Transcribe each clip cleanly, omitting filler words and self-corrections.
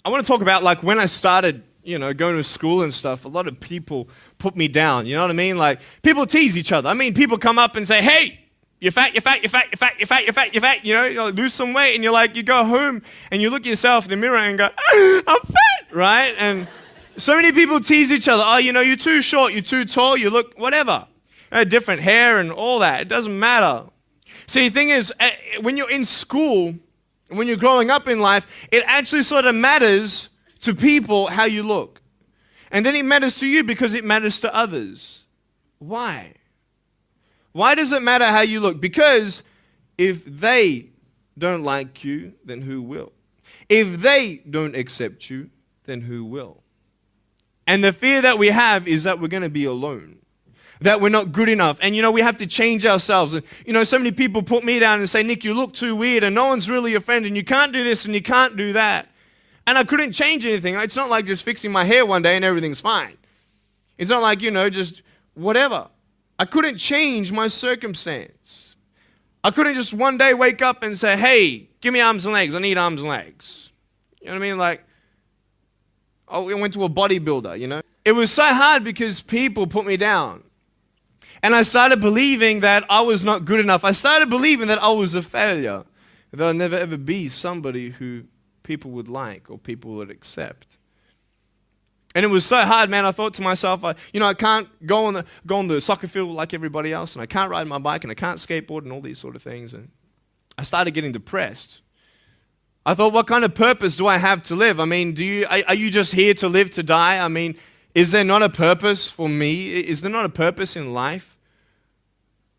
I want to talk about like when I started, going to school and stuff. A lot of people put me down. You know what I mean? Like people tease each other. I mean, people come up and say, "Hey, you're fat, you're fat, you're fat, you're fat, you're fat, you're fat, you're fat." You like, lose some weight, and you go home and you look at yourself in the mirror and go, "I'm fat," right? And so many people tease each other. Oh, you're too short, you're too tall, you look whatever. Different hair and all that. It doesn't matter. See, the thing is, when you're in school, when you're growing up in life, it actually sort of matters to people how you look. And then it matters to you because it matters to others. Why? Why does it matter how you look? Because if they don't like you, then who will? If they don't accept you, then who will? And the fear that we have is that we're going to be alone. That we're not good enough. And we have to change ourselves. And so many people put me down and say, "Nick, you look too weird and no one's really your friend and you can't do this and you can't do that." And I couldn't change anything. It's not like just fixing my hair one day and everything's fine. It's not like, just whatever. I couldn't change my circumstance. I couldn't just one day wake up and say, "Hey, give me arms and legs. I need arms and legs." You know what I mean? Like, I went to a bodybuilder, It was so hard because people put me down. And I started believing that I was not good enough. I started believing that I was a failure. That I'd never ever be somebody who people would like or people would accept. And it was so hard, man. I thought to myself, I can't go on the soccer field like everybody else, and I can't ride my bike, and I can't skateboard, and all these sort of things. And I started getting depressed. I thought, what kind of purpose do I have to live? I mean, are you just here to live to die? I mean, is there not a purpose for me? Is there not a purpose in life?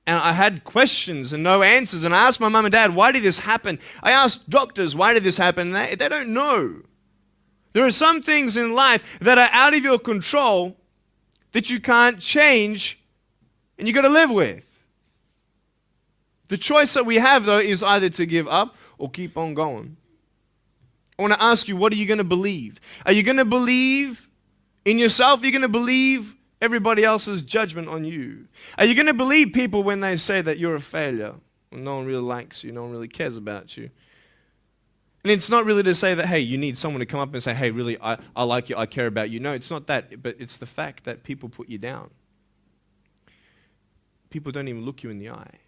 And I had questions and no answers. And I asked my mum and dad, "Why did this happen?" I asked doctors, "Why did this happen?" And they don't know. There are some things in life that are out of your control that you can't change and you got to live with. The choice that we have, though, is either to give up or keep on going. I want to ask you, what are you going to believe? Are you going to believe in yourself? Are you going to believe everybody else's judgment on you? Are you going to believe people when they say that you're a failure? When no one really likes you, no one really cares about you. And it's not really to say that, hey, you need someone to come up and say, "Hey, really, I like you, I care about you." No, it's not that, but it's the fact that people put you down. People don't even look you in the eye.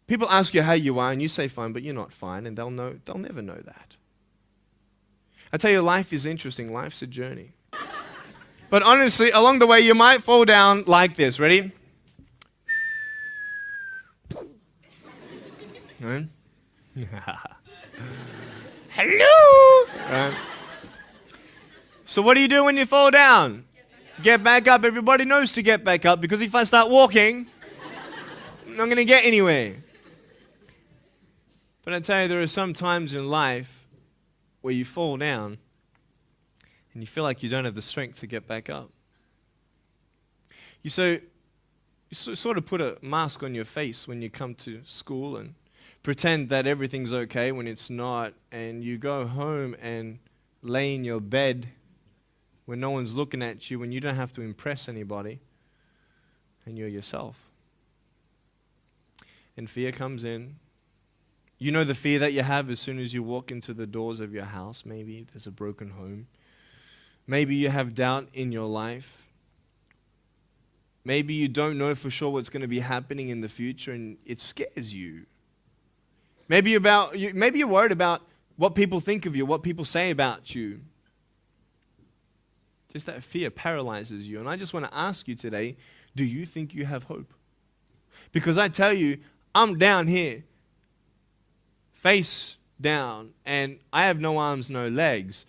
People ask you how you are, and you say fine, but you're not fine, and they'll never know that. I tell you, life is interesting. Life's a journey. But honestly, along the way, you might fall down like this. Ready? Right? Hello! Right. So what do you do when you fall down? Get back up. Everybody knows to get back up, because if I start walking, I'm not going to get anywhere. But I tell you, there are some times in life where you fall down and you feel like you don't have the strength to get back up. You sort of put a mask on your face when you come to school and pretend that everything's okay when it's not, and you go home and lay in your bed when no one's looking at you, when you don't have to impress anybody, and you're yourself. And fear comes in. You know the fear that you have as soon as you walk into the doors of your house. Maybe there's a broken home. Maybe you have doubt in your life. Maybe you don't know for sure what's going to be happening in the future, and it scares you. Maybe you're worried about what people think of you, what people say about you. Just that fear paralyzes you. And I just want to ask you today, do you think you have hope? Because I tell you, I'm down here, face down, and I have no arms, no legs.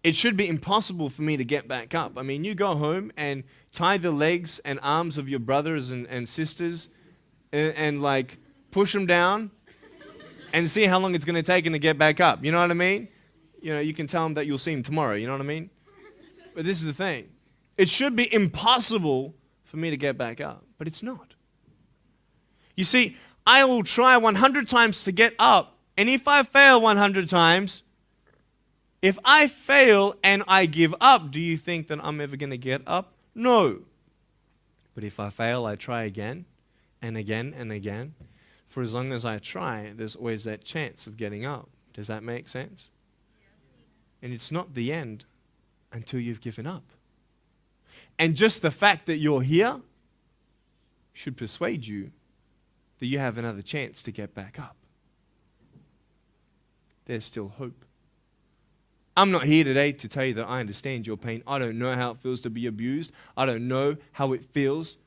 It should be impossible for me to get back up. I mean, you go home and tie the legs and arms of your brothers and sisters and like push them down and see how long it's going to take them to get back up. You know what I mean? You can tell them that you'll see them tomorrow. You know what I mean? But this is the thing. It should be impossible for me to get back up, but it's not. You see, I will try 100 times to get up, and if I fail 100 times, if I fail and I give up, do you think that I'm ever going to get up? No. But if I fail, I try again and again and again. For as long as I try, there's always that chance of getting up. Does that make sense? And it's not the end until you've given up. And just the fact that you're here should persuade you that you have another chance to get back up. There's still hope. I'm not here today to tell you that I understand your pain. I don't know how it feels to be abused. I don't know how it feels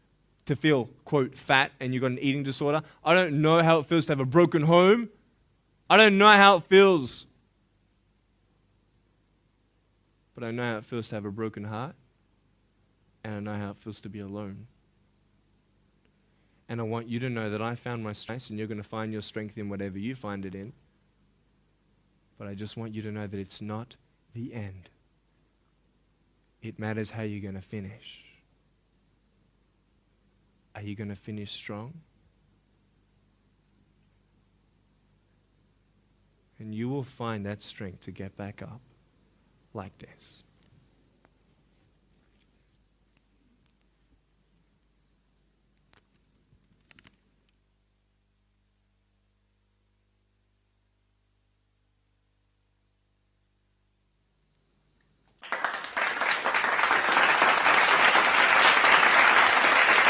to feel, quote, fat and you've got an eating disorder. I don't know how it feels to have a broken home. I don't know how it feels. But I know how it feels to have a broken heart. And I know how it feels to be alone. And I want you to know that I found my strength, and you're going to find your strength in whatever you find it in. But I just want you to know that it's not the end. It matters how you're going to finish. Are you going to finish strong? And you will find that strength to get back up like this.